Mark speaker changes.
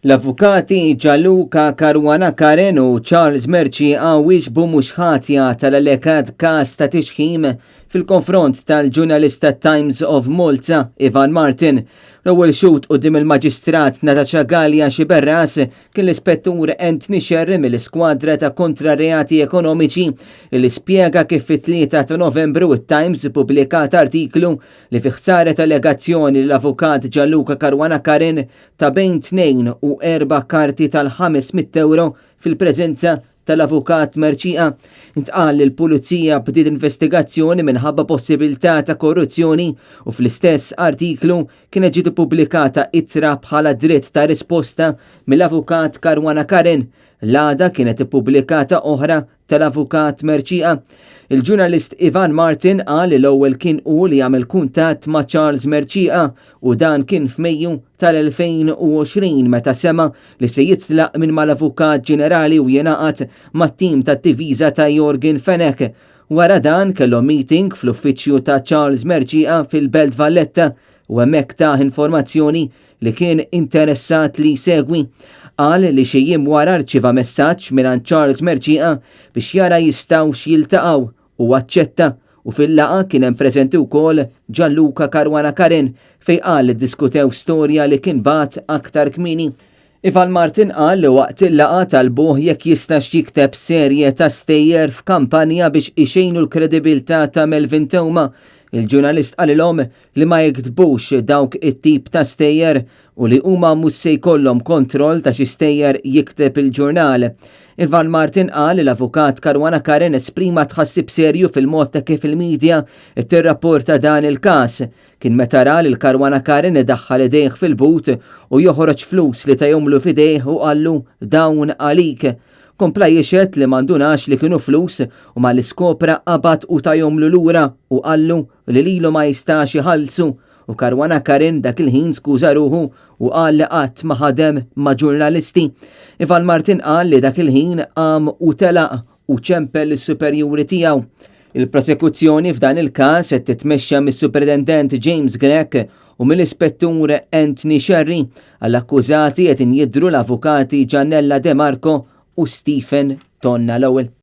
Speaker 1: L-avukati Gianluca Caruana Karen u Charles Merci wieġbu mhux ħatja tal-allegat każ ta' tixħim fil-konfront tal-ġurnalista Times of Malta Ivan Martin. L-ewwel xut quddiem il-Maġistrat Natasha Gallia Xiberras kien l-Ispettur Anthony Sherry mill-Iskwadra ta' kontrareati ekonomiċi li spjega kif fit-3 ta' Novembru it-Times pubblikat artiklu li fih saret allegazzjoni l-avukat Gianluca Caruana Karen ta' bejn tnejn u erba karti tal-500 € fil-preżenza tal-avukat Merċiqa. Intqal li l-Pulizija bdiet investigazzjoni minħabba possibilità ta' korruzzjoni u fl-istess artiklu kienet ġiet ippubblikata ittra bħala dritt ta' risposta mill-avukat Caruana Karen. L-għada kienet ippubblikata oħra tal-avukat Merċiqa. Il-ġurnalist Ivan Martin qal li l-ewwel kien hu li jagħmel kuntatt ma' Charles Merċiqa u dan kien f'Mejju tal-2020 meta sema li se jitlaq minn mal-Avukat Ġenerali u jingħaqad mat-tim tat-diviża ta' Jorgen Fenech. Wara dan kellhom meeting fl-uffiċċju ta' Charles Merċiqa fil-Belt Valletta u hemmhekk ta' informazzjoni li kien interessat li jsegwi. Qal li xi jiem wara rċieva messaġġ minn Charles Merċiqa biex jara jistgħux jiltaqgħu u aċċetta u fil-laqgħa kien hemm preżenti wkoll Gianluca Caruana Karen fejn qal li ddiskutew storja li kien bagħat aktar kmieni. Ivan Martin qal li waqt il-laqgħa talbuh jekk jistax jikteb serje ta' stejjer f'kampanja biex ixejnu l-kredibilità ta' Melvin Theuma. Il-ġurnalist qalilhom li ma jiktbux dawk it-tip ta' stejjer u li huma mhux se jkollhom kontroll ta' xi stejjer jikteb il-ġurnal. Ivan Martin qal li l-avukat Caruana Karen esprima tħassib serju fil-mod ta' kif il-medja tirrapporta dan il-każ. Kien meta ra li Caruana Karen idaħħal idejh fil-but u joħroġ flus li tajomlu f'idejh u qallu dawn għalik. Kompla jixed li mandunax li kienu flus u ma l-iskopra qabad u tajomlu lura u qallu li lilu ma jistax iħallsu u Caruana Karen dak il-ħin skuża ruħu u qal li qatt ma ħadem ma' ġurnalisti. Ivan Martin qal li dak il-ħin qam u telaq u ċempel is-superjuri tiegħu. Il-prosekuzzjoni f'dan il-każ qed titmexxa mis-Superintendent James Gregg u mill-Ispettur Anthony Sherry. Għall-akkużati qed injidhru l-avukati Gianella De Marco u Stephen Tonna l-ewwel.